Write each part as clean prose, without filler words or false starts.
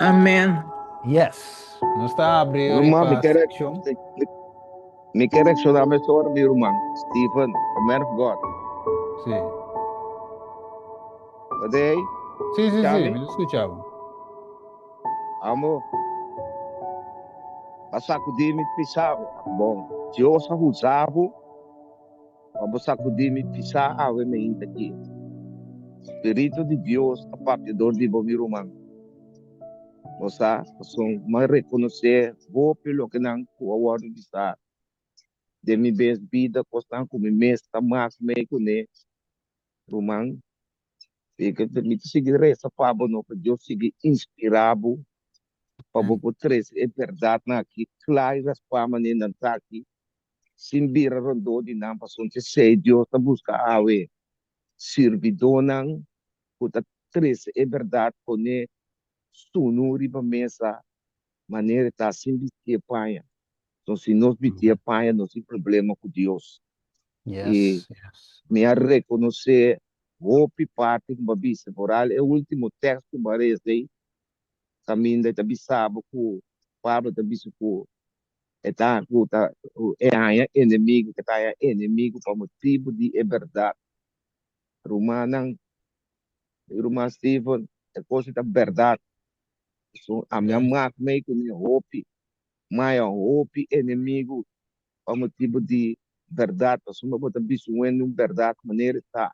Amén. Yes. Não está a abrir Irmão, para a section? me quer reaccionar mais sobre meu irmão, Stephen, the man of God. Sim. Cadê? Sim, sim, sim, Chame? me escutava. Amo, sacudir me pisava, tá bom. Se eu só usava, vamos sacudir me pisar, eu me ainda aqui. Espírito de Deus, a partidor de bom irmão. Moça, são mais reconhecer, vou pelo que não, o award de estar. De mi bes vida, costan com mi mês, tá mais meio com né, irmão. Fica, permite seguir essa palavra, não, que Deus siga inspirado, para o três, é verdade, na aqui, claro, as palavras não tá aqui. Simbira rondo di nang pasunti se Dios ta busca awe servidor nang puta tres é verdade pone sunuri ba mesa maneira tá simbi que paia então se nós bitia paia nós tem problema com Deus e Yes, yes. me a reconhecer hope parte com babisa moral é o último texto barese caminho da bisabo com Pablo da bispo eta puta é a inimigo que tá inimigo por motivo de verdade Romanang, Roman Steven, é coisa da verdade. So, a minha Yes. mãe meio que me roupe, mas roupe inimigo, ao motivo de verdade, para suma botar bicho em verdade, maneira tá.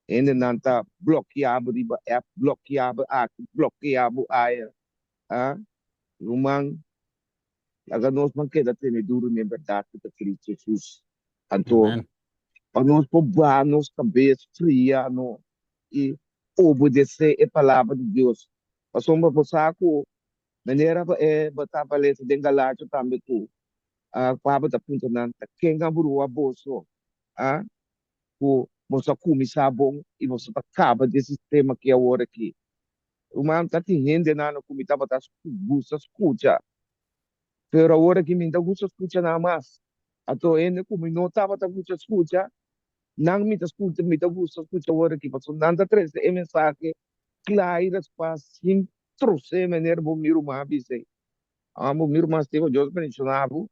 Ainda não tá bloqueado, é bloqueado, bloqueado, ah, Roman, agora nós não queda ter duro em verdade, que Cristo Jesus. Então, Amen. para nós poupar nossa cabeça fria, no, e obedecer a palavra de Deus. A sombra do saco, maneira é botar paleta de galáxia também tu. A palavra da punta nan, quem gaburu a bolso, ah, o você come sabão e você acaba desse sistema que é o hora aqui. O man tá te rende na no comida botar gusta escuta. Pero agora que me dá gusta escuta nada mais. A to ene como não tava tá gusta escuta, não me escuta, me gusta escuta agora que passou nada três é mensagem claras para sim trouxe maneira bom miro mais bise amo miro mais teve Deus mencionava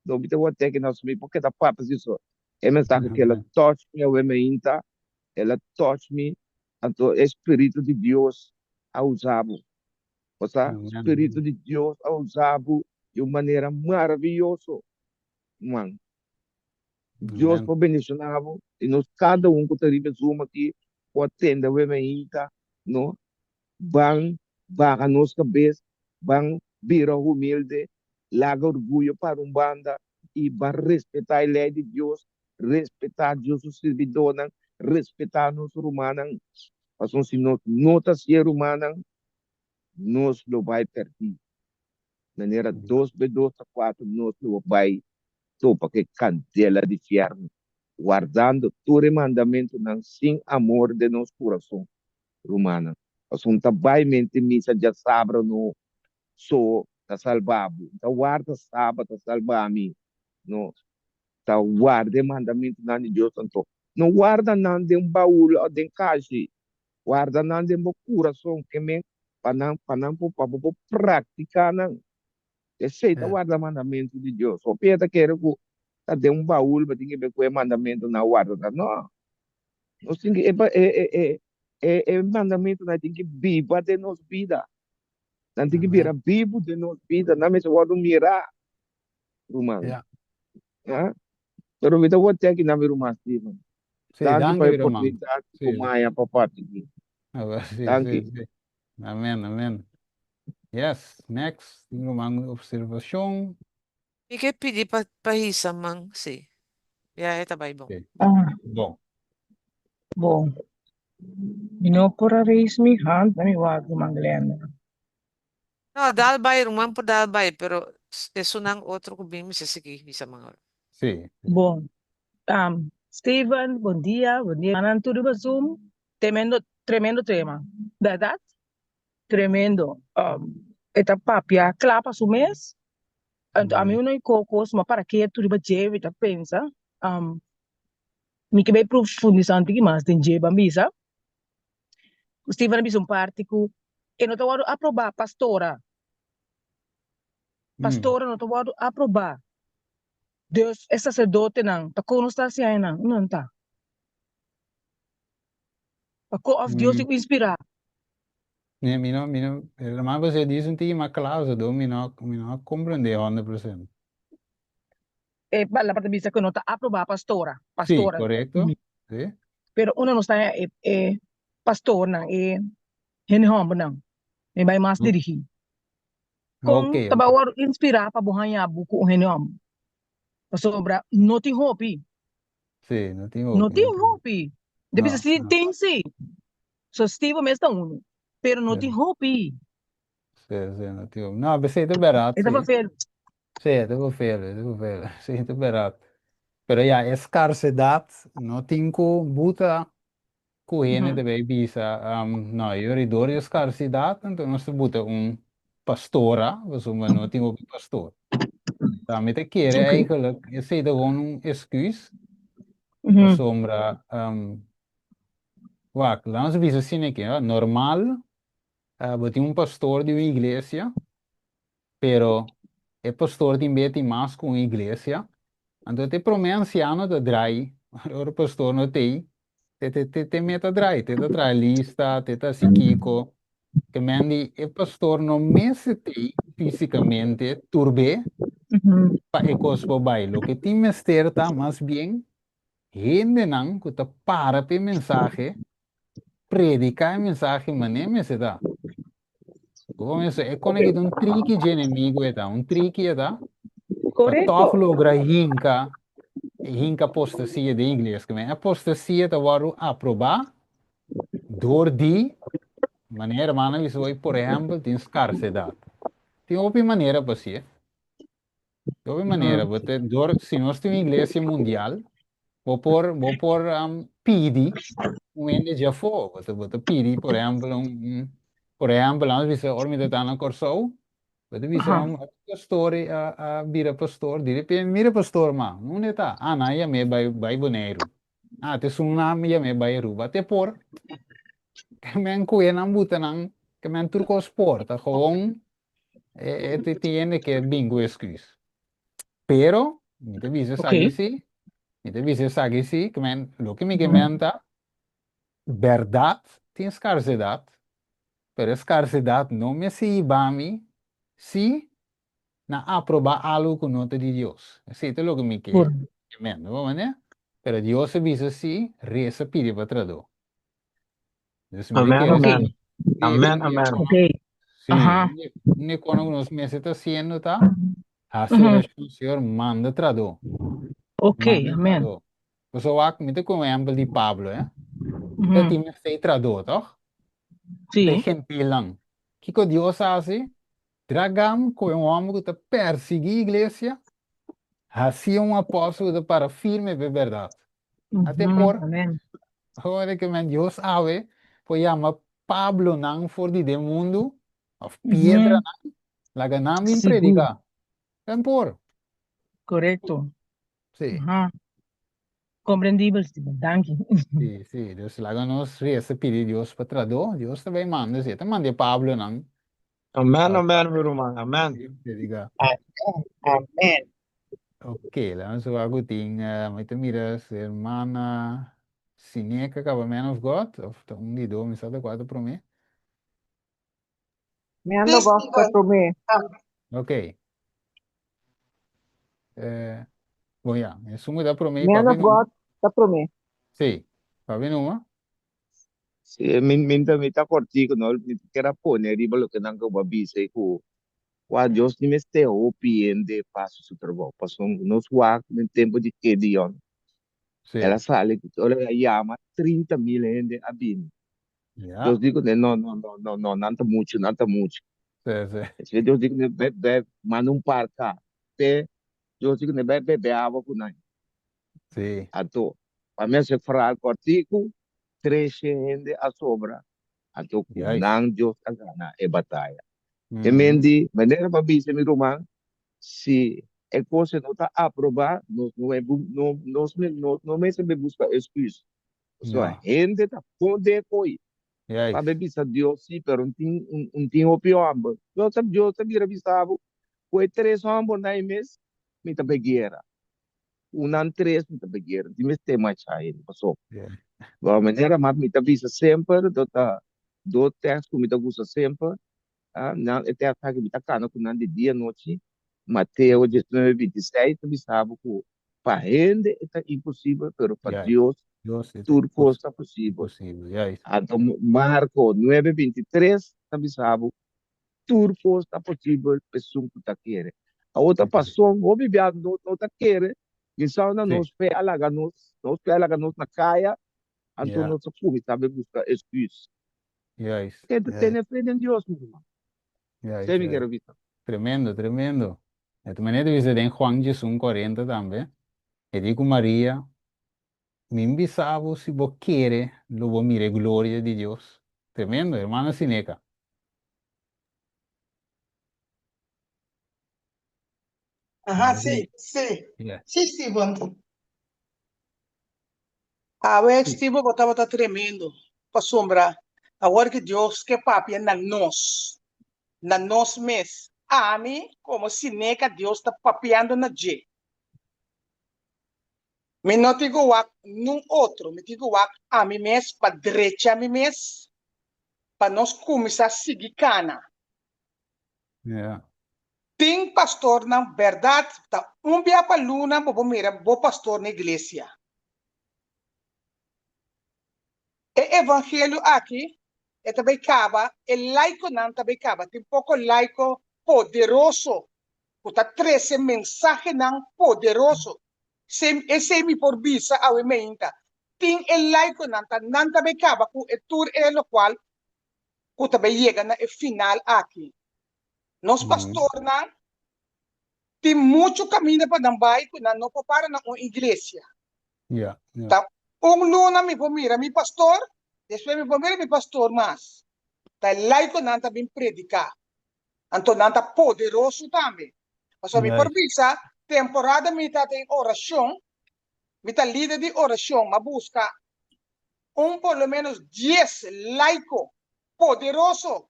do bite o até que nós me porque da papas isso é mensagem que ela Amen. touch me o ementa ela touch me então espírito de Deus a usava ou seja espírito Amen. de Deus a usava de uma maneira maravilhosa mano Deus Amen. foi mencionava e nós cada que teria uma aqui o atenda o ementa não van, van a nossa cabeça, van virar humilde, larga orgulho para um banda e van respeitar a lei de Deus, respeitar Deus, o servidor, respeitar nosso humano. Mas se nós não ser humano, nós não vai perder. Maneira 2 4, nós não vai topa que candela de inferno, guardando todo o mandamento sem amor de nosso coração humano. Assunto vai mente missa já sabe no so ta salvabo. Ta guarda sábado ta salvami. No, ta guarda mandamento na de Deus santo. Não guarda não de baú ou de caixa. Guarda não de coração que me panam para praticar não. Esse ta Yeah. guarda mandamento de Deus. O peta quer que ta de baú para tinha que mandamento na guarda. Não. Nós tem que mandamento na tem que viva de nos vida. Nanti que vira Amen. vivo de nos vida, na mesma hora mirar, rumang. Yeah. Ah, pero kita buat cek na mi rumah Stephen. Sim, Thank you danke for wieder, Mann. oportunidade Sim, kumaya papati. aber sim, Thank sim, you. sim. Amen, amen. Yes, next, uma observação. Ike pidi pahisa mang si. Ya, tabay bong. Okay. Ah, Bom, bom. Inopora raise me hand na mi wag manglena. No, dalbay, rumang po dalbay, pero eso nang otro ko bimi sa sige, bisa mga. sim. Bom. Steven, bom dia. Bom dia. Manan tudo ba Zoom? Tremendo tema. Verdade? Tremendo. Eta papia clapa sumes. A mim não é cocos, mas para que tudo ba jevi tá pensa. Um, Mi que vai profundizar que mais tem je bambisa. O Steven bis um parte que e não tô aprovar pastora. Mm. Pastora não tô aprovar. Deus é sacerdote não. Tá como está assim aí não tá. A co of Deus te Mm. inspirar. Nee, maar você diz um time claro, do me não compreender 100%. E la parte bisa que não tá aprovar pastora. Sim, Pastora. correto? Sim. Pero uno não está pastor não e hen hom não. E vai mais dirigir. Ok, Com ok. taba inspirar para buhanha buku hen hom. Sobra não tem hope. Sim, não tem Não outro, tem não tem. hope. Deve Não, ser não. tem sim. So Steve mesmo tá uno. Pero não tem Sim, hope. sim, não tem outro. Não, você é barato, Essa vai sim. fazer. Sim, é velho, é velho. Sim, é barato. Pero ja, escasidade, não tem como botar correndo de bebisa. Não, eu redor escasidade, então nós botar pastora, você não tem o pastor. Daarmee te keren Ok. eigenlijk, je ziet er gewoon een excuus. We Uhum. sombra, wacht, laten we eens zien, normal, we temos pastor de uma igreja, pero o pastor tem bem mais com a igreja, então te promenciano de drai, o pastor não tem, te meta drai, te trai lista, te tá siquico, que mendi, o pastor não me se tem fisicamente, turbe, Uhum. pa e cospo bailo, que tem mester tá mais bem, gente não, que tá para pe mensaje, predicar mensaje, mané, se dá. Começa, é quando é um trick de inimigo, é um trick, para toch Correto. lograr hinka apostasia de inglês, que é apostasia da waru aprovar, door die, maneira, mano, isso aí, por exemplo, tem escarsidade. Tem outra maneira para ser, outra maneira, Uhum. você, door, se nós temos igreja mundial, vou por pedir, ende já foi, você pedir, por exemplo, por exemplo, nós vamos ormita tá na corso. Pwede bisa Aham. ang pastor, bira pastor, di repente mira pastor ma, não é tá, na ia me vai boneiro. Te sunam ia me vai ruba, te por, que men kuya nang buta nang, que men turco sport, gewoon, te tiene que bingo excuse. Pero, mi te vise Ok. sagisi, mi te vise sagisi, que men, lo que mi que menta, verdad, tem escarsidade, pero escarsidade não me si bami, si na aprobar algo con nota de Dios. Así es lo que me Por. queda. Amén, ¿no? ¿No? Pero Dios se dice así, reza pide para traducir. Entonces, mire Amen, que Ok. amen. sí, Amen, amen. Ok. sí, Ajá. ni cuando unos meses está haciendo, está, hace Uhum. el Señor manda traducir, Ok. manda Amém. traducir. Pues o ac, mire como ejemplo de Pablo, que Uhum. tiene que traducir, ¿toch? De Sim. gente lang. ¿Qué que Dios hace? Dragam com um homem que está perseguindo a igreja, assim um apóstolo para firme de verdade. Até Uhum. por, Amém. agora que Deus sabe, foi chama Pablo não for de mundo, of pedra, Uhum. laga não vim Seguro. predicar. Tem por, Correto. sim, Aham. Compreendível, Steven. Thank you. sim, Deus laga nos reza pedir Deus para traduzir, Deus também manda, sim, manda Pablo não, Amen, of amen, Birumang. Amen. predicar. Amém. Ok, lá so algo tem, mas mira, irmã Sineca, acaba Man of God, of de dois, me sabe quatro para mim. Man of God for me. Ok, bom, já, resumo da para mim, Man papi of não, God for me. sim, papi não, Minta mita cortico no minta kera pone riba lo que nang ko babise ko wa Dios ni meste o piende passo su trabalho passo nos wa no tempo de Gideon ela sim, sale que ela llama 30.000 gente a bin Deus já, digo no nanta mucho nanta mucho sim, esse Deus digo ne be manda parca pe Deus digo ne be água com nai sim, ato para mim se falar cortico 13 gente a sobra ato já isso, nang Dios agana e batalha. Emendi, maneira para bisa mi rumang, si é coisa não está aprovar, não é, não me se busca excusa. Só a Yeah. gente está pondo coi. Yes. Para bisa Deus sim, pero não tem opinião. Deus sabe revisava, foi 3 anos na mês, me tá begueira. Três, me tá begueira. De mês tem mais aí, passou. Yeah. De maneira, mas me tá visa sempre, do texto me tá gusta sempre, não, até a que me tá cana com de dia, noite, Mateus 19:26, tu sabe que para gente é impossível, pero para Yeah. Deus Dios es tudo coisa é possível. posible. Yes. Então, Marco 9:23, tu sabe, tudo coisa é possível, pessoa que está querendo. A outra pessoa, o bebê não está querendo, e só não Sí. nos pé nos pé alaga-nos na caia, então Yeah. nós fomos, sabe, buscar excuse. Yes. Que Yes. tem fé em Deus, meu irmão. Yes. Você me Yes. quer ouvir? Tremendo, tremendo. De tu manera dice en Juan 1:40 también. E digo María, mi invisavo si vos quiere, lo vos mire gloria de Dios. Tremendo, hermana Sineca. Ajá, Sí. sí. Yeah. Sí, Steven. A ver, Sí. Steven, botava tremendo. Para sombra. Agora que Deus que papi na nós mesmos. A mim, como sineca, Deus está papiando na G. Me não digo wak num outro, me digo wak a mim mesmo, para direita a mim mesmo, para nós começar a seguir cana. Yeah. Tem pastor na verdade, tá dia para luna, vou mira, vou pastor na igreja. E evangelho aqui, é também caba, é laico não também caba, tem pouco laico poderoso, puta 13 mensagem não poderoso. Esse me por visa a emenda. Tem é laico não também caba, com é tur é lo qual, puta bem chega na final aqui. Nós pastor não tem muito caminho para dar bairro, não para na igreja. Yeah. Yeah. Tá? Luna me mira, mi pastor, depois me mira mi pastor mais. Tá laico não tá bem predicar. Então não tá poderoso também. Mas a mi Yes. visa, temporada me tá em oração, me tá líder de oração, mas busca pelo menos 10 laico poderoso.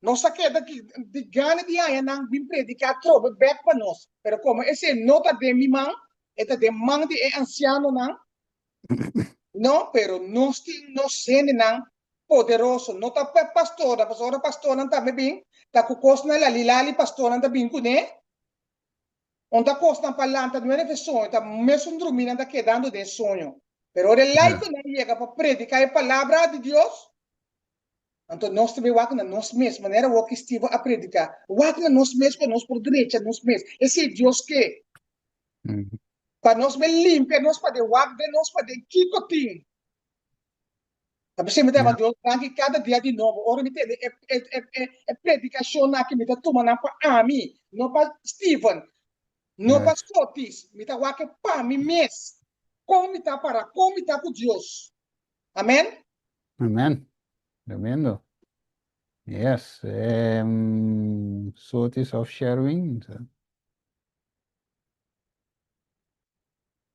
Não se queda que de gana de aí não bem predicar trobe back para nós. Pero como esse nota de mi man, esta de man de anciano não, no, pero no tiene nada poderoso. No está pastora, pastora está bem, está com coisa na lilali pastora está bem com né? Onde coisa na palanta não é sonho, está mesmo dormindo está quedando de sonho. Pero o laico não chega para predicar a palavra de Deus. Então nós também vamos na nós mesmos, maneira o que estive a predicar. Vamos na nós mesmos, nós por direita, nós mesmos. Esse é Deus que para nós bem limpo, nós para de wak, nós para de kikoting. Tapi saya minta Deus lagi cada dia de novo. Ora me tem predicação aqui me tá tomando para mim, não para Steven, não para Yes. Scottis, me tá wake para mim mesmo. Como me tá para, como me tá com Deus. Amém? Amen. Tremendo. Yes. Sources of sharing.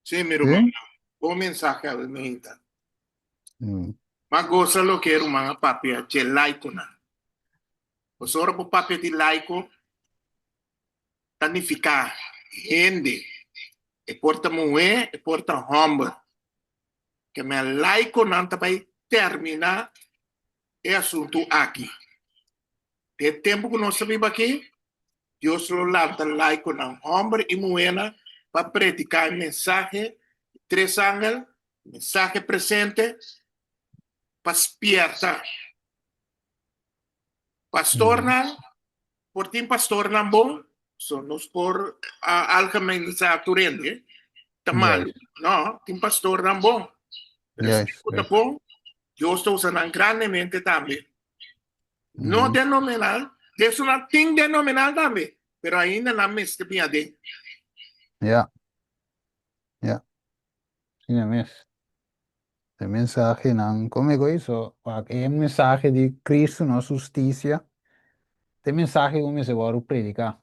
Sí, mi Sí? hermano, bom mensaje a menta. Mas gosta lo que era mga papia, che laico na. O sora po papia di laico, tanificar, rende, e porta moe, e porta hombre. Que me laico não também termina e assunto aqui. De tempo que nós vivemos aqui, Deus lo lanta laico não hombre e moena para predicar mensagem, três ángeles, mensagem presente, para espierta. Pastor não, por ti pastor não bom, somos por algemenizar turende, tá mal, Yes. não, tim pastor não bom. Yes. Tá bom, Deus está usando grandemente também. No denominal, es una thing denominal también, pero ainda não me estou de. Yeah. Yeah. Sim, é mesmo. O mensaje não, como eu isso, é um mensagem de Cristo, nossa justiça. Tem mensagem como se vai predicar.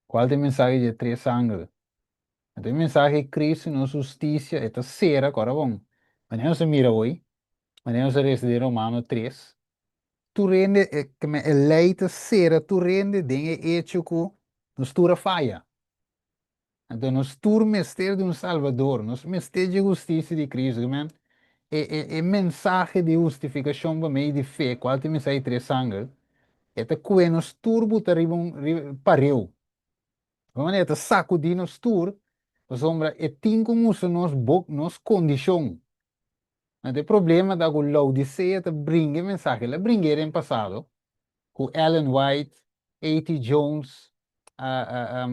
qual é o mensagem de três ángulos? Então, o mensagem de Cristo, nossa justiça, é terceira, agora bom. Mas não se mira hoje, mas não se resta de Romano 3. Tu rende, que me eleita terceira, tu rende, den é hecho que nos tura falha. Então, nós tur mistério de um Salvador, nós mistério de justiça de Cristo, man. É mensagem de justificação para meio de fé, qual tem mensagem de três ángulos, é que nos turbo pareu. Vamos é sacudir nos tur, os homens, é tem como se nos condição. Não tem problema da o Laodicea te brinca mensagem, ela brinca em passado, com Ellen White, A.T. Jones,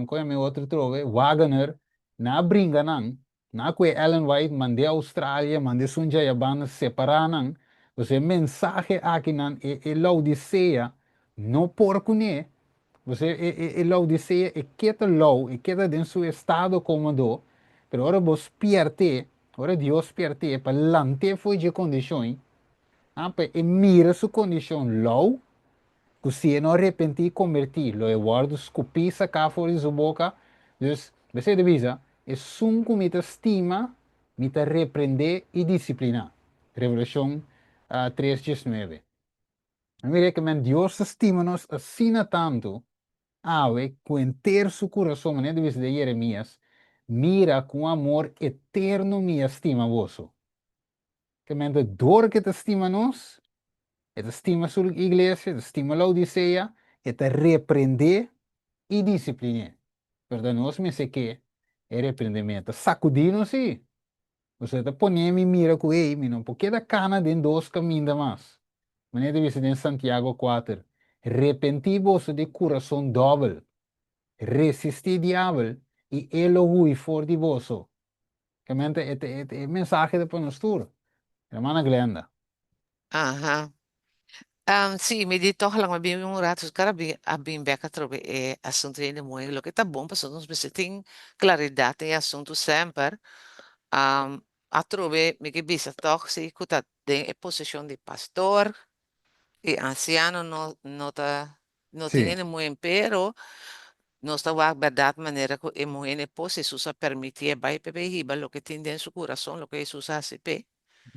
qual é o outro trove? Wagner, na brinca não, na que Ellen White mande a Austrália, mande Sunja Yaban separar não, você mensagem aqui não é Laodicea, não porco né, você é Laodicea é quieta low, é quieta em seu estado cómodo, pero agora vos pierde, agora Deus pierde para lante foi de condições, e mira sua condição low, que se não arrepentir, convertir, lo guardo, escupir, sacar fora de sua boca. Então, você divisa, é um que me estima, me repreender e disciplinar. Revelação 3:19. Eu me recomendo, Deus estima-nos assim tanto, com inteiro seu coração, né, divisa de Jeremias, mira com amor eterno me estima vosso. Que mente dor que te estima nos, te estima sua igreja, te estima a Odisseia, te repreender e disciplinar. Pero nós me sei que é repreendimento. Sacudindo sim. Você está ponendo me mira com ele, não porque da cana de dois caminhos mais. Maneira de ver em Santiago 4. Arrepenti-vos de coração doble. Resisti diabo e ele hui for de vosso. Que mente é mensagem de panostur. Hermana Glenda. Aha. Sì, mi di toch lang mabim yung ratos cara abim beka trobe assunto yun mo lo que tá bom para nós você tem claridade em assunto sempre a trobe me que bisa toch se escuta de posição de pastor e anciano no Sim. tiene muy pero no está a verdade maneira que é muito pose Jesús a permitir vai pepe hiba lo que tem dentro su corazón lo que Jesús hace pe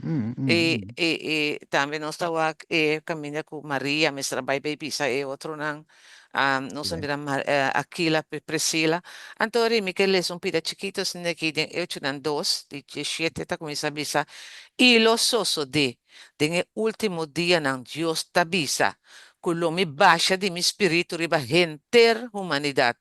Mm, mm, mm. También no estaba caminando con María, me trabalha Pisa e outro não, não Yeah. sabia Aquila, Priscila. Antori, Michele, são pida chiquitos, né, que eu tinha dois, de 17, tá com essa bisa. E lo soso de último dia, não, Deus tabisa, que me baixa de mi espírito riba renter humanidade.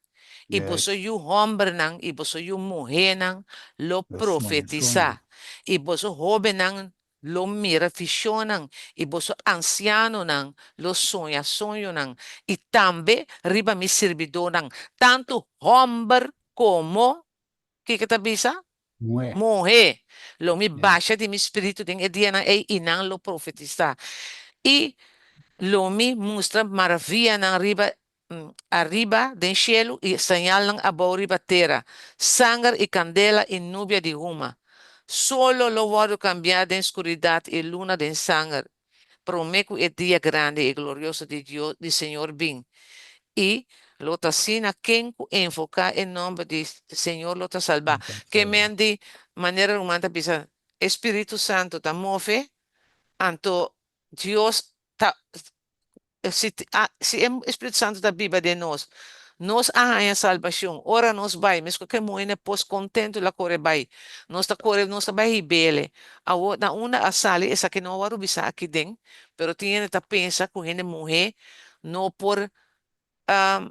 E você Yes. o homem não, e você o mulher não, lo Sonho. profetiza. E você jovem não, lo mira visão não. E você anciano não, lo sonho não. E também riba mi servidor não. Tanto homem como, que tá bisa? Mué. Morrer. Lo me Yeah. baixa de mi espírito de dia não, e não lo profetiza. E Lomi mostra maravilha na riba, arriba do cielo e señalan abaixo riba terra, sangue e candela e nuvem de ruma. Solo lo vado cambiar de escuridão e luna de sangue. Prometo é dia grande e glorioso de Deus, de Senhor bem. E lota sina quem enfocar em nome de Senhor lota salvar. Que Salva. me de maneira humana bisa Espírito Santo ta move, anto Deus ta se o Espírito Santo da Bíblia de nós há a salvação. Ora nós vai, mesmo que moene pos contento la corre vai. Nós tá vai bele. Na una a sali essa que não waru bisa aqui den, pero tiene ta pensa com ele morrer no por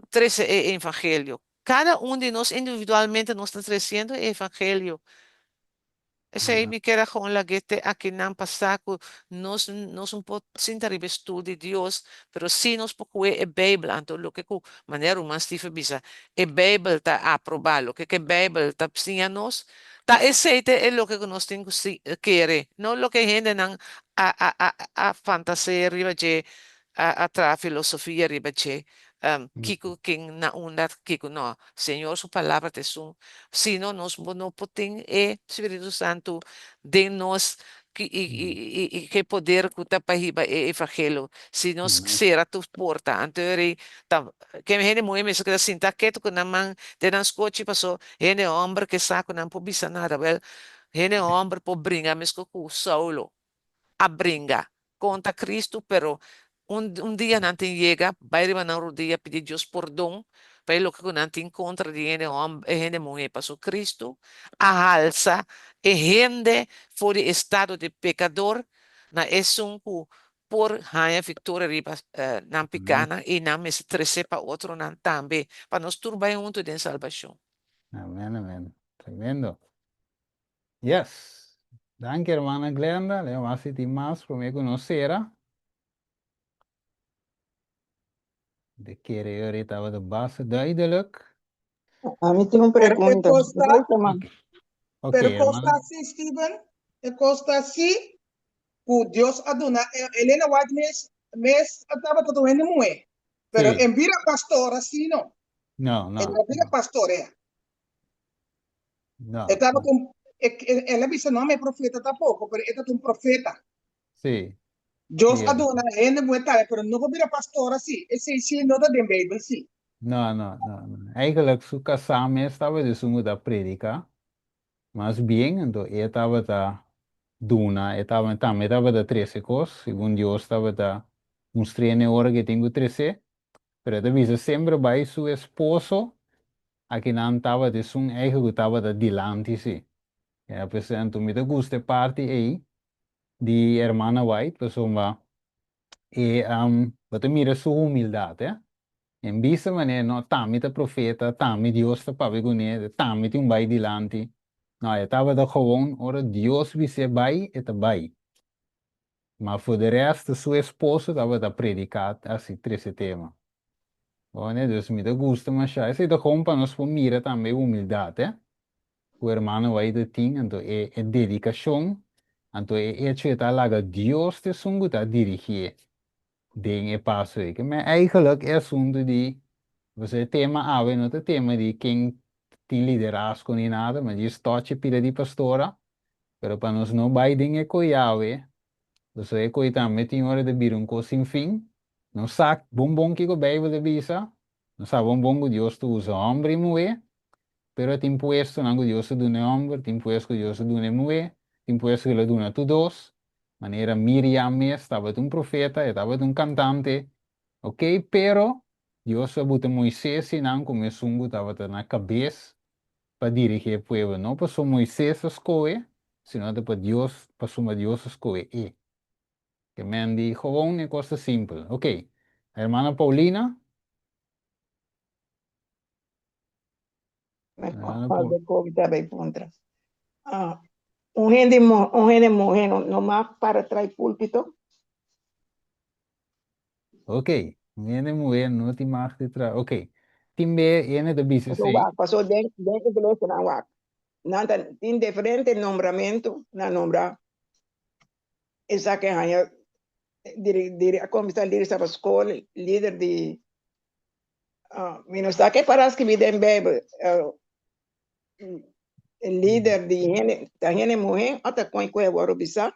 13 evangelho. Cada um de nós individualmente nós está trazendo o evangelho. Essa aí Yeah. me quer com la gente aqui não passar com nós um pouco sem ter estudo de Deus, pero sim nós pouco é Bíblia, então o que com maneira mais difícil bisa, é Bíblia tá aprovado, o que que Bíblia tá ensina nós, tá aceita é o que nós temos que querer, não o que gente não a fantasia riba de a filosofia riba de Mm. Kiko king na una Kiko no, Senhor, sua palavra te sum, sino nós não podemos Espírito Santo de nós que poder que está para o evangelho. Se nós será tu porta, anterior, que me rende muito, mas que assim, tá quieto com a mão, de nas coche passou, rende homem que saco não pode bisa nada, well, rende homem por brincar, mas com o Saulo, a brincar contra Cristo, pero dia não tem chega, vai na rodilha pedir Deus perdão, para lo que não tem contra de rende homem, rende mulher, passou Cristo, a alça, e rende fora estado de pecador, na esunku por ganhar vitória riba na picana e não me estresse para outro não também, para nós turbar junto de salvação. Amén, amén. Tremendo. Yes. Danke, hermana Glenda. Le vamos a decir más por me conocer. De que ahorita estaba de base duidelijk. A mí tengo preguntas. Ok, hermana. assim, Steven, é costa assim, o Deus aduna, Helena White mes estava todo mundo muito, pero Sí. em vira pastor assim não, No, no. ela vira pastor No. estava com, ela disse não é profeta tampoco, pero ela é um profeta. Sí. Deus Sí, aduna, gente muito tal, pero não vira pastor assim, esse sim não da Bible assim. No, no, no, no. Eigenlijk su casame estaba de su muda predica. Más bien, entonces, estaba da duna, estaba da 13 cosas, según Dios estaba da uns 3 horas que tengo 13, pero te dice siempre vai su esposo, a que não estava de sun eigen estava da dilante, sí. Ja, pues, entonces, me gusta parte aí, de hermana White, pues, e, você mira sua humildade, em vista maneira, não, também tá profeta, também Deus tá para ver, também tem vai dilante. Não, eu tava da gewoon, ora Deus visse vai, e tá vai. Mas por de resto, sua esposa tava da predicar, assim, esse tema. Bom, né, Deus me gusta, mas já, esse da gewoon para nós mira também humildade, o hermano vai de ting, então é dedicação, então é hecho tá lá Deus te sungu tá dirigir. Ding e passo aí. Maar eigenlijk é assunto de você tema ave não é tema de quem tem liderazgo nem nada, mas isso toque pira de pastora, pero para nós não vai ding e coiave, você é coi também tem hora de vir sem fim, não sabe bombom que o Bíblia de visa, não sabe bombom que Deus tu usa homem e mulher, pero tem puesto não que Deus tu dune homem, tem puesto que Deus tu dune mulher, tem puesto que ele dune tu dois, maneira Miriam estava um profeta, estava um cantante. Ok, pero Dios sabuta Moisés e não começou a na cabeça para dirigir o povo. Não passou Moisés a escolher, senão depois Deus passou a Deus a escolher. Que me dijo, gewoon é coisa simples. Ok, a hermana Paulina. De COVID também contra. Gente morrer no mar para trair púlpito. Ok, gente mulher não tem mais de trás. Ok, timbe ene de bisa sei. Passou dentro da igreja na WAC. Tem diferente nombramento na nombrar. Essa que é a comissão líder da escola, líder de ministério que para escrever em Bíblia, líder de gente morrer até com agora bisa.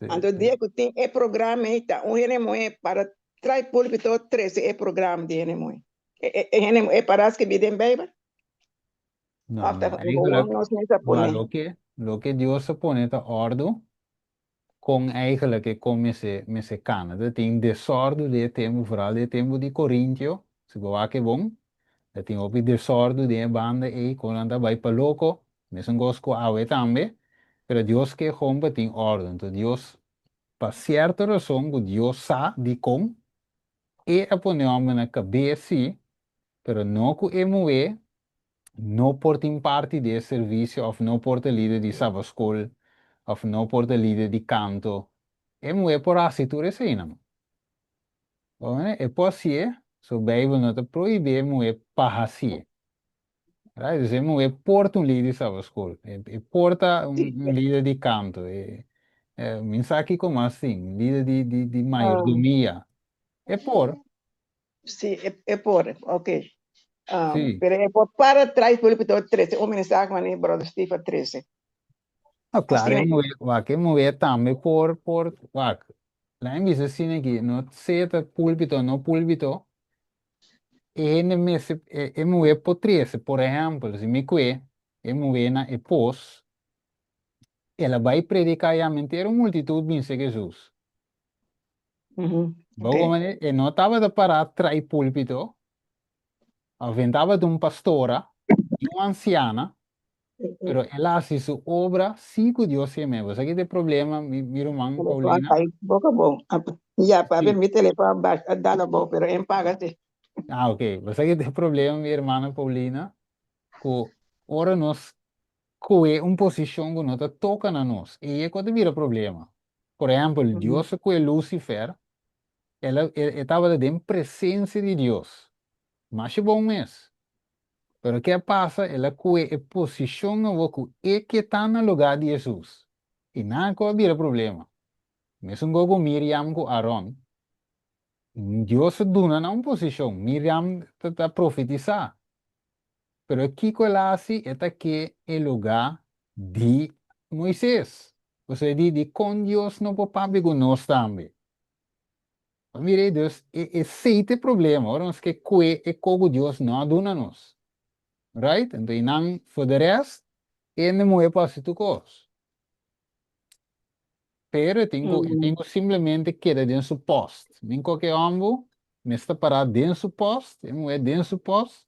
Então dia que tem é programa tá gente morrer para trair púlpito 13 é programa de gente morrer. É para escrever em Bíblia. No, no, lo que Dios se pone a orde con eigenlijk come se cana. Dat in desordem de tempo, vooral de tempo de Corintio, se go que bom, dat in op desordem de banda e con anda vai pa loco, mesmo gosco awe tambe, pero Dios que rompe tem orden. Então Dios, pa certa razão, que Dios sa de com, e a pone homem na cabeça, pero não que é moe, não portem parte de serviço, ou não porta líder de sabascol, ou não porta líder de canto. É moe por asiture seinam. E poi so Bijbel não te proíbe moe pahasie. Right? Dus é moe porta líder de sabascol, e porta líder de canto, mensagem como assim, líder de mayordomia. É por. Sim, é por, ok. Sim. Pero é por para trás púlpito 13, o mensagem, brother Steve 13. No, Assim, claro, que mover também wak, lá em vez assim aqui, não seta púlpito, não púlpito, e mover por três, por exemplo, se me que, e mover na e pós, ela vai predicar a inteira multitud bem se Jesus. Bom, ok. e não estava de parar trai púlpito, aventava de pastora, e uma anciana, pero ela hace su obra, sí que Dios se me. Você que tem problema, mi irmã Telefone Paulina? aí, boca bom. Já, para ver Sí. meu telefone baixo, dá na boa, pero em paga-te. Ah, ok. Você que tem problema, mi hermana Paulina, que ora nós, que é uma posição que não está tocando a nós. E é quando vira problema. Por exemplo, Deus que é Lucifer, ela estava dentro da presença de Deus. Mas é bom mesmo. Pero o que passa? Ela que é posição que está no lugar de Jesus. E nada que vira problema. Mesmo com Miriam com Aaron, Deus dona na uma posição. Miriam está profetizar. Pero aqui que ela hace é que é lugar de Moisés. Ou seja, de com Deus não pode parar com nós também. Mire, Deus, é problema. Ora, nós que é como Deus não dona nós. Right? Então, não, for the rest, não é para tu coisa. Pero eu tenho simplesmente queda dentro do post. Nem qualquer homem me está parado dentro do post, não é dentro do post,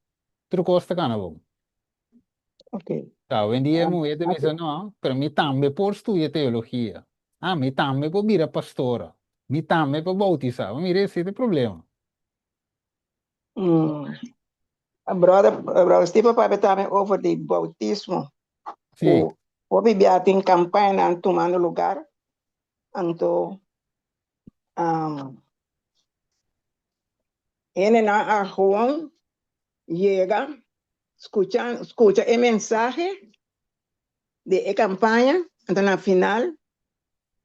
trocou esta cana bom. Ok. Tá, hoje em dia mulher te diz, não, para mim também por estudar teologia. Ah, me também por virar pastora. Me também por bautizar. Mira, esse é o problema. Brother Steve Pape também over de bautismo. Sim, O Bíblia tem campanha tomando lugar. Então, ele na rua chega, escuta a mensagem de campanha, então na final,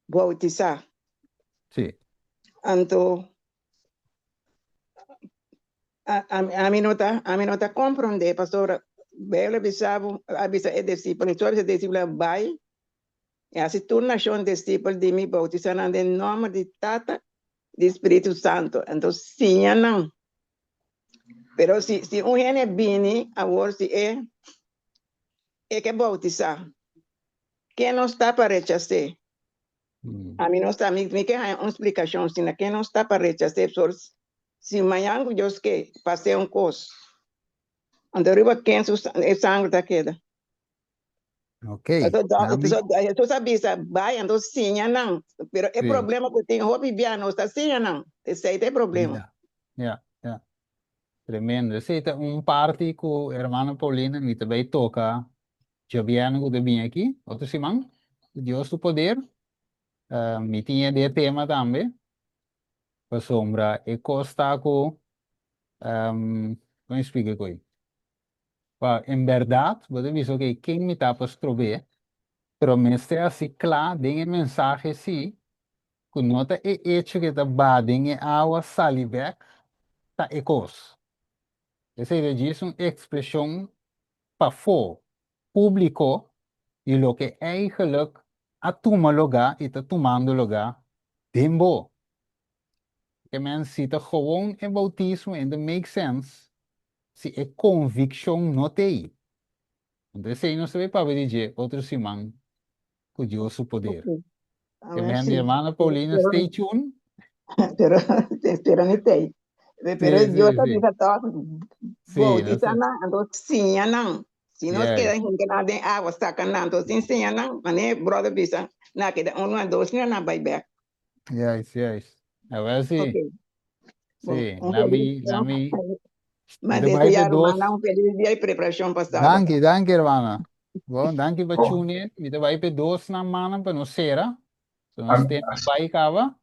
bautizar. sim. Então, a mim não está compreender, pastor. Bela avisa é discípulo, então esse discípulo vai, e assim torna um discípulo de mim, bautizando em nome de Tata, de Espírito Santo. Então, sim, não. Pero se um gene bini, agora se é que bautizar. Quem não está para rechazar? A mim não está, me quer uma explicação, se quem não está para rechazar, se amanhã eu que passei coisa, onde arriba quem é sangue da queda. Ok. Eu sabia, vai, então sim, não. Pero é Sim. problema que tem, o bibiano está sim, não. Esse aí é problema. Yeah. Tremendo. Esse é parte que o irmão Paulina me também toca. Já vieram que vim aqui, outro semana. Deus do poder. Me tinha de tema também. Para sombra, e costa com, como explica coi? Em verdade, você viu que quem me está para escrever, pero me está assim claro, tem mensagem sim, que nota é hecho que está badem a água salibec, tá ecos. Essa é uma expressão para fora, público, e lo que eigenlijk a tomar lugar e está tomando lugar, dembo. Que men cita gewoon in bautismo en dat make sense. Se é conviction não tem. Então, se não sabe para dizer outro simão com Deus o poder. Ok. Que Amém, minha sim. irmã Paulina, stay tuned. Pero, pero não tem. Pero Sim, eu sim, também sim. estou Sim, não bautizando, sei. então sim, não. Se nós Yes, queremos que nada em água saca, não, então sim, não. Mas brother, bisa, na que um, dois, não vai back. yes. Agora Ok. sim, Bom, sim. Me mas vai esse para ano, dois. um feliz dia e preparação para sábado. Danke, irmã. Bom, danke para Oh, tune. Me vai para dois na mana para não ser. Se nós am- temos vai cava. Me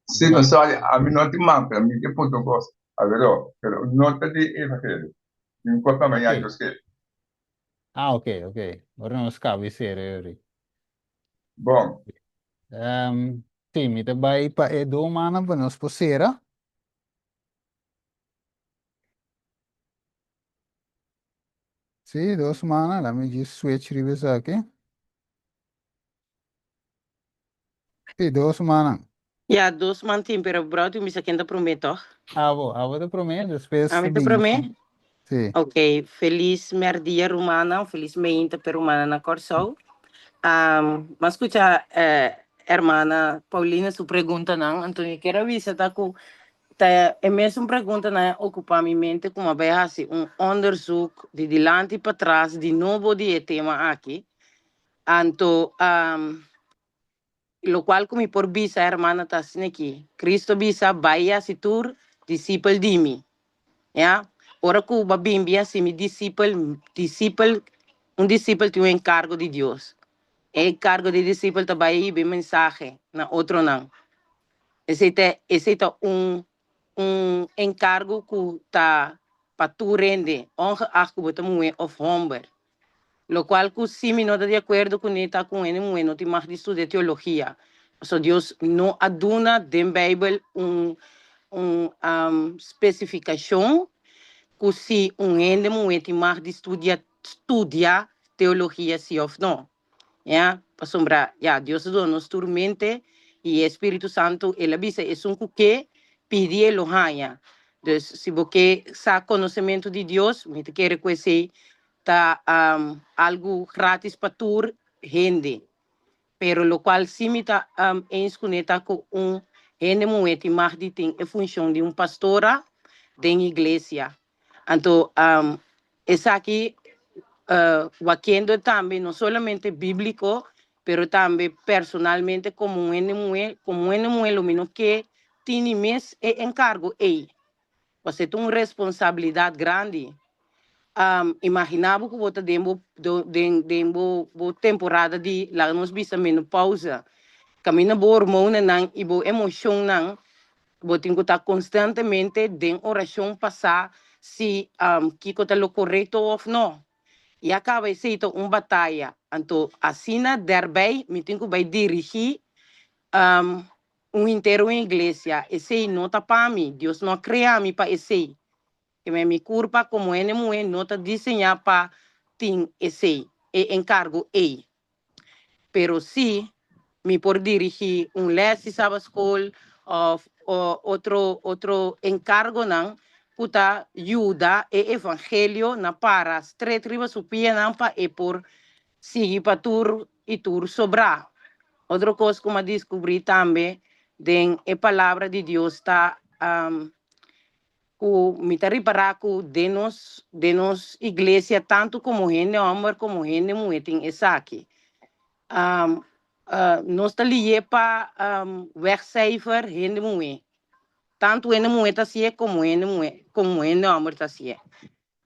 sì, non vai. so, a me non ti manca, mi che punto costa. Allora, però non te di evangelo. In qualche maniera io Ok. scherzo. Ah, ok. Ora não escave ser. Buon. Sì, mi vai pa e domani per non sposera. Sì, 2 settimane, la mi just switch rivesa che. Sí, 2 semanas. Ya, 2 maanden, pero bro, tu misa quinta prometo. Abo te prometo, después A mí te de prometo. Sí. Ok, feliz merdia romana, feliz meinta per romana na Corsou. Mas escucha, hermana Paulina, su pregunta, não? Antonio, quero avisar, tá com... É mesmo pergunta, né? Ocupar minha mente com uma vez assim, onderzoek de dilante para trás, de novo de tema aqui. Então, lo qual como por visa, hermana, tá assim aqui. Cristo visa, vaya se tur, discípulo de mim. Ya? Ora que o Bimbia, se me discípulo, discípulo tem um encargo de Deus. O encargo de discípulo também é mensagem, na outro não. Esse é encargo que tá para tu render, ongeacht que você moet of homber. Lo cual que si me no está de acuerdo con esta con ele no te más de estudiar teología. So Dios no aduna den Bible especificación que si ene te más de estudia teología sí o no. Ya, para sombra, ya, Dios nos turmente y Espíritu Santo, él avisa, es un que pide lo haya. Entonces, si você sabe conocimiento de Dios, me te quiere que tá algo gratis para tur gente. Pero lo cual si me tá esconeta com gente muito mais de tem a função de pastora de igreja. Então, essa aqui wakendo também não solamente bíblico, pero também personalmente como um enemigo lumino que tem mes encargo aí. Você tem uma responsabilidade grande. Imaginava que você dembo temporada de lá nos bisa menopausa. Camina bo hormona nang ibo emoção nang bo tem que estar constantemente de oração passar se que está lo correto ou não. E acaba sendo uma batalha. Então, assim na daarbij, me tenho que dirigir inteiro em igreja. Esse não está para mim. Deus não criou me para esse. Que me culpa como enemigo não está desenhado para ter esse encargo aí. Pero se me por dirigir lesson sábado school ou outro encargo não, puta ajuda e evangelho na para as 3 tribos supia não para e por seguir para tur e tur sobrar. Outra coisa como descobri também de a palavra de Deus está me está reparar que de nos igreja tanto como gente homem como gente mulher tem essa aqui. Nós está ali para wegcijfer gente mulher. Tanto gente mulher está assim como gente mulher, como gente homem está assim.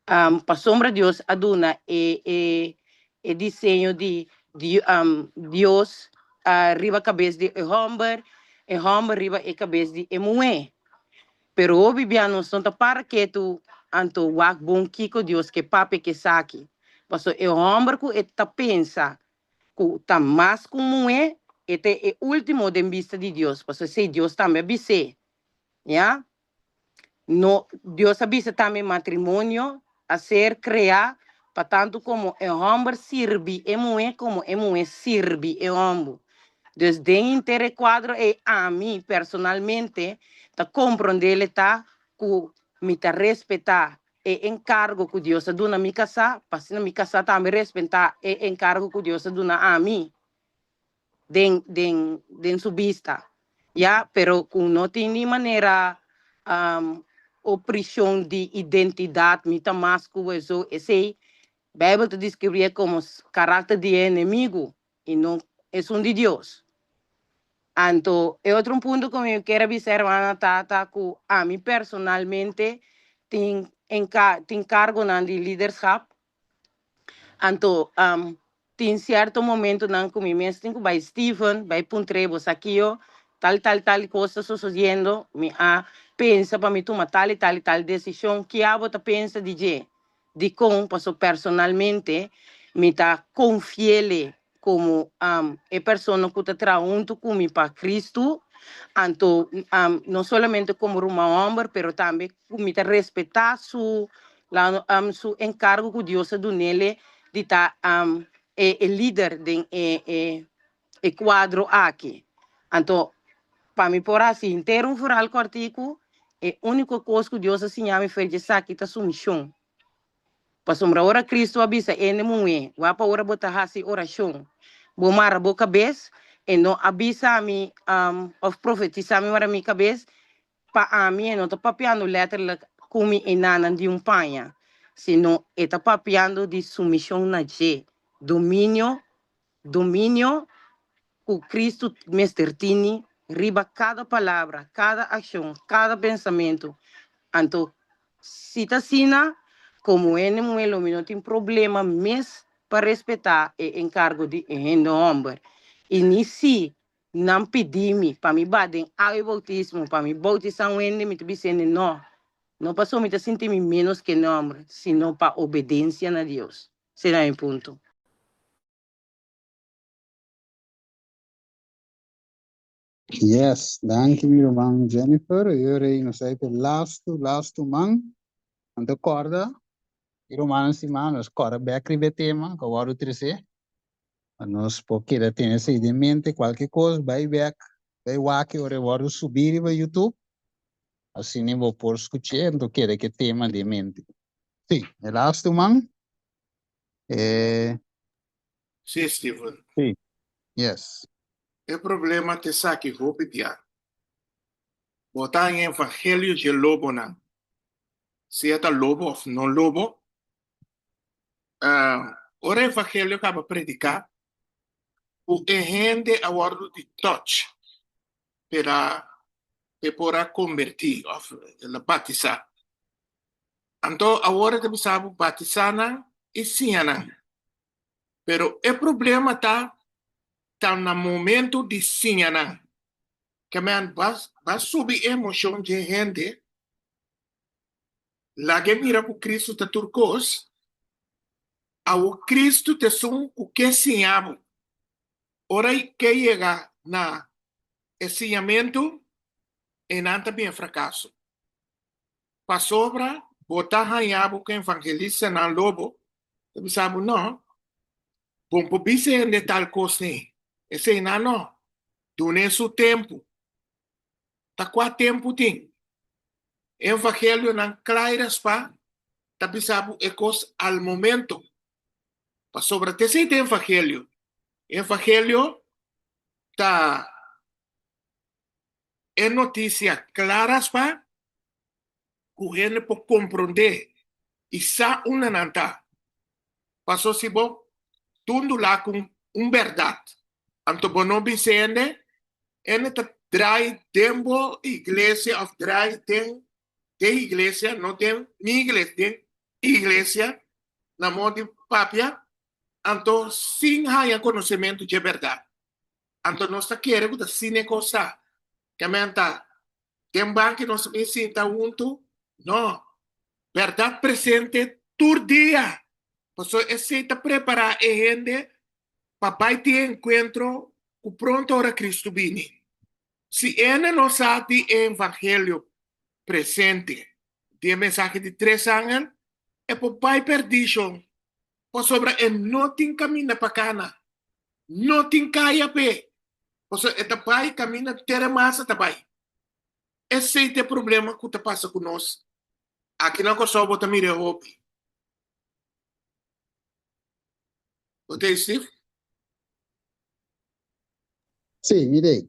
Para sombra de Deus aduna e desenho de Deus arriba a cabeça de homem arriba a cabeça de mulher. Pero o bibiano não está para que tu anto wak bom kiko Deus que pape que saque. Paso o homem que está pensa que está mais como este é o último de vista de Deus. Paso se Deus também avise, ya? No, Deus avisa também matrimônio a ser criado para tanto como o homem sirve e mulher como a mulher sirve o homem. Desde inteiro quadro e a mim personalmente tá compreender tá que me tá respeitar e encargo que Deus dá na minha casa, para minha casa também respeitar e encargo que Deus dá a mim de sua vista, já, pero que não tem nem maneira opressão de identidade, me tá mais que isso, esse Bíblia te descreve como caráter de inimigo e não é de Deus. Então, é outro ponto que eu quero avisar, hermana Tata, que a mim personalmente tem encargo de leadership. Então, tem certo momento não que me mesmo que vai Stephen, vai Puntrebo, aqui tal coisa sucedendo, me pensa para me tomar tal decisão que a outra pensa de como passo personalmente me tá confiele como a pessoa que está trabalhando comigo para Cristo, então não somente como uma homem, mas também me tá respeitar su encargo que Deus deu nele de estar líder de quadro aqui. Então, para mim, por assim, ter um fural cortico, é a única coisa que Deus ensinou foi de saque da submissão. Para sombra ora Cristo avisa ene mué, vai para ora botar assim oração. Bomar a boca cabeça e não avisa a mim, of profetiza a mim ora minha cabeça, para a mim não tá papiando letra como enana de panha, senão está papiando de submissão na G, domínio que Cristo mestertini riba cada palavra, cada ação, cada pensamento. Então, se está assim, como ele não tem problema mesmo para respeitar o encargo de homem. E nisso, não pedi-me para me bater ao bautismo, para me bautizar ele, me dizendo não. Não passou me sentir menos que homem, senão para obediência a Deus. Será um ponto. Yes, danke minha irmã Jennifer. Eu rei não sei que last man. Então corda. Irmã Simão, nós corda back o tema que agora o terceiro. Nós porque já tem essa ideia em mente qualquer coisa vai back, vai waki ou agora subir no YouTube. Assim nem vou por escutar, então quero que tema de mente. Sim, é last man. Sim, Steven. Sim. Yes. O problema te saque roupa dia. Botar em evangelho de lobo não. Se é lobo ou não lobo, o evangelho acaba predicar o rende a ordem de touch para para convertir, ou batizar. Então, agora te sabe batizar e sim não. Pero o problema está no momento de sim não. Que vai subir emoção de gente. Lá que mira para Cristo te turcos, ao Cristo te sum o que sinhabo. Ora que chega na ensinamento e não também fracasso. Para sobra, botar ranhabo que evangelista na lobo, você sabe não. Bom, por isso é tal coisa nem. Esse não. Durante seu tempo. Tá qual tempo tem? Evangelho não claras para tapi sabe é coisa ao momento. Para sobra te sei de evangelho. Evangelho tá é notícia claras para o gente pode compreender e sa uma nanta. Passou se bom tudo lá com verdade. Anto bono bicende ene ta drai tempo iglesia of drai tem de iglesia não tem mi iglesia tem iglesia na mão de papia anto sem haya conhecimento de verdade. Anto nós está querendo que sine coisa que menta tem banco nós me sinta junto não verdade presente todo dia. Então esse está preparar a gente papai te encontro o pronto hora Cristo vini. Se ele não sabe o evangelho presente, tem mensagem de 3 anos, é papai perdição. Por sobre ele não tem caminho para cana, não tem caia pé. Por sobre ele pai caminha terra massa tabai. Esse é o problema que passa conosco. Aqui não consegue botar mire roupa. Você Steve? Sim, mirei.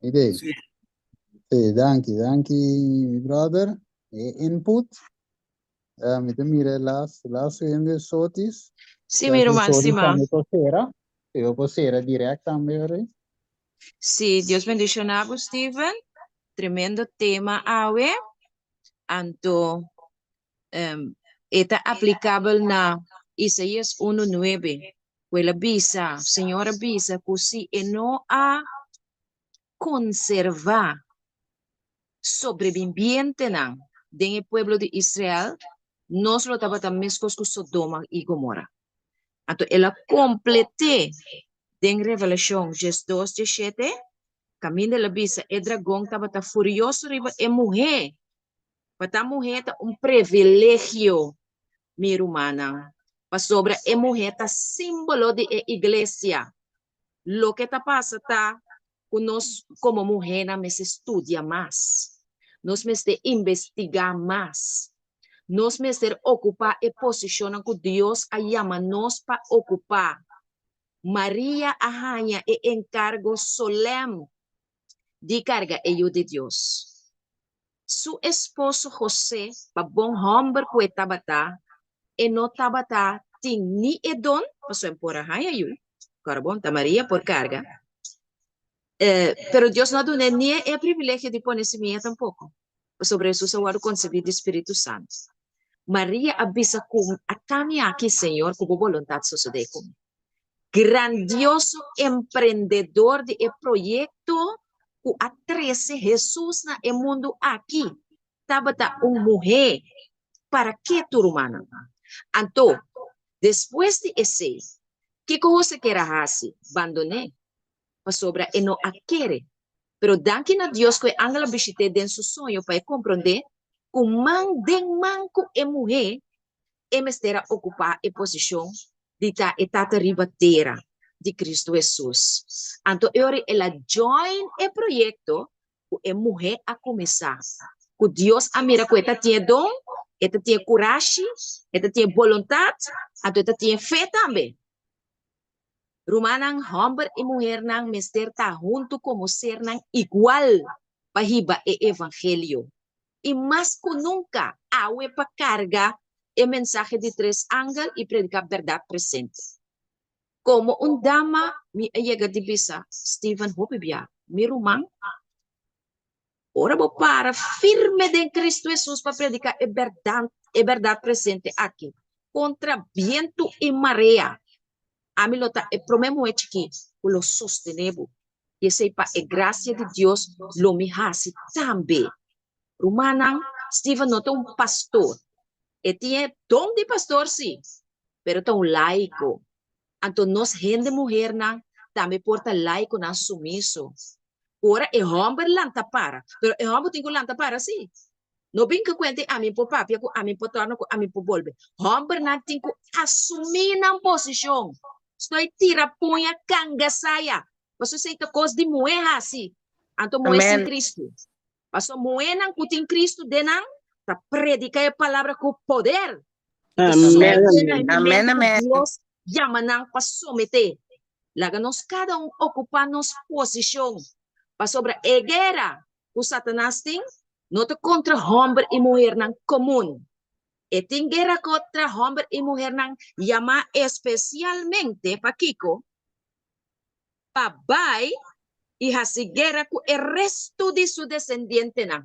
Sim. Sì, danke, brother. Input. Mi mire las ende sotis. Sì, mi Máxima. Eu posera diretamente. Sí, Dios bendiga a Steven. Tremendo tema, awe. Anto, está aplicable na Isaías 1:9. Quella bisa, Señora bisa, così e no a conservar sobreviviente na del pueblo de Israel, nos lo estaba también con Sodoma y Gomorra. Entonces, ela complete en Revelación 2:17, camino de la bisa, el dragón estaba furioso arriba, e mujer, para mujer privilegio, mi hermana, para sobre mujer símbolo de iglesia. Lo que está pasa está Nos, como mujer, nos estudia más. Nos de investigar más. Nos de ocupar a posición que Dios llama nos para ocupar. María ahaña e encargo solemne de carga ello de Dios. Su esposo José, babón hombre que tabata, e no tabata, tin ni edon, pasó en por ahaña yu, carbón, María por carga. Pero Dios no da ni el privilegio de poner semilla tampoco. Sobre eso se va a concebir de Espíritu Santo. María avisa con a caminar aquí, Señor, con voluntad sucede con. Grandioso emprendedor de proyecto que atrece Jesús en el mundo aquí. Tabata una mujer. ¿Para qué tu hermana? Entonces, después de ese, ¿qué cosa que era así? Abandoné. Sobre e não a querer. Pero danke na Deus que angela visite den su sonho para compreender que man den manco e mulher e mestera ocupar a posição de ta etata ribatera de Cristo Jesus. Então, ora ela join e projeto que a mulher a começar. Que Deus a mira que ela tem dom, ela tem coragem, ela tem vontade, então ela tem fé também. Rumanang hombre y mujer nang mester ta junto como ser nang igual pahiba e evangelio. Y más que nunca, awe pa carga el mensaje de tres ángeles y predicar verdad presente. Como un dama, mi llega de visa, Stephen Hopibia, mi rumang, ora bo para firme de Cristo Jesús para predicar verdad presente aquí. Contra viento y marea. A mí lo promemo es que lo sostenemos. Y sepa, gracia de Dios lo me hace también. Rumana, Stephen no es un pastor. Tiene don de pastor, sí, pero es un laico. Entonces, nos gente mujer también porta laico na sumiso. Ahora, el hombre lanta para, pero el hombre tiene que lanta para, sí. No bin que cuente a mí por papia, a mí por torno, a mí por volver. Hombre tiene que asumir una posición. Estoy tira punha canga saia. Você sei que coisa de moer assim. Então moer sem Cristo. Passou moer não cutin Cristo de não para predicar a palavra com poder. Amém. Deus chama não para someter. Laga nós cada ocupar nossa posição. Para sobre a guerra o Satanás tem, não contra homem e mulher não comum. E tem guerra contra homem e mulher não llama especialmente para Kiko, para Bai, e hace guerra com o resto de su descendiente não.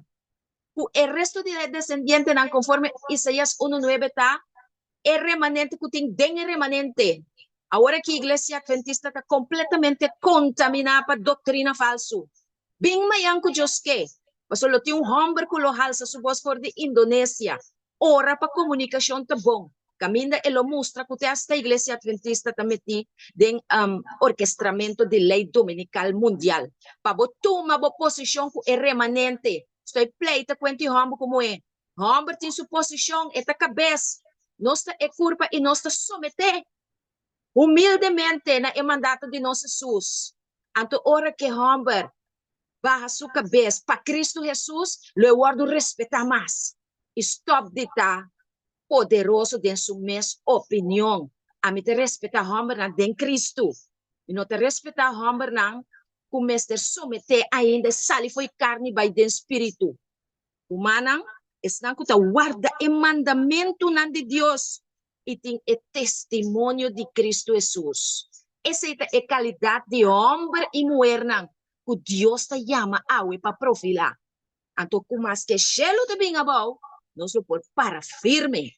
Com o resto de descendiente não, conforme Isaías 1:9 está, é remanente que tem den remanente. Agora que a igreja adventista está completamente contaminada para doutrina falso. Bem maior que Deus quer. Mas só tem homem que lo alça su voz for de Indonésia. Ora para comunicação tá bom. Caminda ele mostra que esta igreja adventista também tem orquestramento de lei dominical mundial. Para tomar a posição que é remanente. Estou pleita com o homem como é. Homem tem sua posição, é a cabeça. Nós é curva e nós someter humildemente na mandato de nosso Jesus. Então, ora que homem baja sua cabeça para Cristo Jesus, lo guardo respeitar mais. Stop de estar poderoso de sua mesma opinião. A mim te respeitar homem de Cristo. E não te respeitar homem não, começa a someter ainda sali foi carne by den espírito. Humana, estão que guarda o mandamento de Deus e tem o testemunho de Cristo Jesus. Essa é a qualidade de homem e mulher que Deus te chama para profilar. Então, como as que chelo te bem abau, nós não por para firme.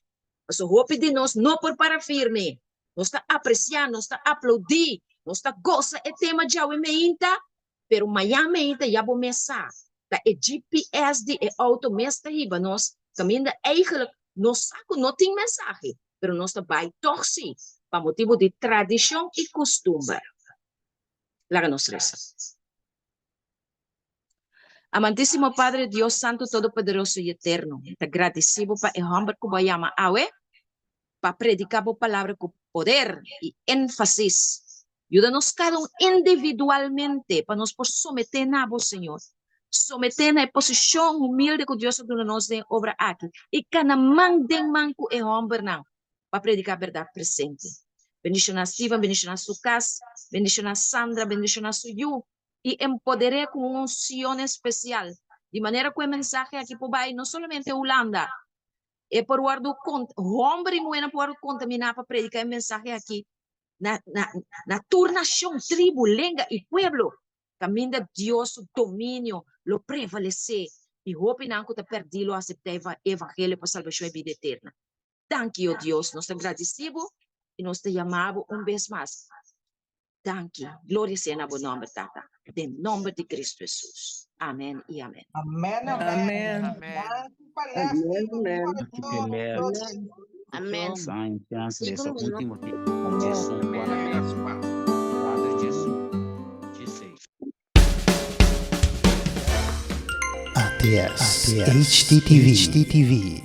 Mas o hope de nós não por para firme. Nós está apreciando, nós está aplaudir, nós está goza o tema de aue meinta, pero amanhã meinta já vou começar. Da GPS de auto mestre riba nós caminha eigenlijk nós saco não tem mensagem, pero nós está vai torcer para motivo de tradição e costume. Lá nós reza. Amantísimo Padre Dios Santo Todopoderoso y Eterno, te agradecemos para el hombre que voy a llamar para predicar la palabra con poder y énfasis Ajuda-nos cada um individualmente para nós por someter na vos, Senhor. Someter na posição humilde que Deus deu nos em obra aqui. E cada man den manco e homem não para predicar a verdade presente. Bendição a Steven, bendição a sua casa, bendição a Sandra, bendição a Suyu. E empoderé com uma unção especial. De maneira que o mensagem aqui por baixo, não somente Holanda, é por guardar conta, homem e mulher por contaminar para predicar a mensagem aqui. Na tua nação, tribo, lengua e pueblo, caminho de Deus, o domínio, lo prevalecer. E hope não que te perdi, lo aceptar o evangelho para salvação e vida eterna. Thank you, Deus. Nós te agradecemos e nós te chamamos vez mais. Thank you. Glória seja na bom nome, Tata. Em nome de Cristo Jesus. Amém e amém. Amém, amém. Amém. Amém. Amém. Sem chance desse Segundo último tipo. Jesus, Padre Jesus. ATS HTTV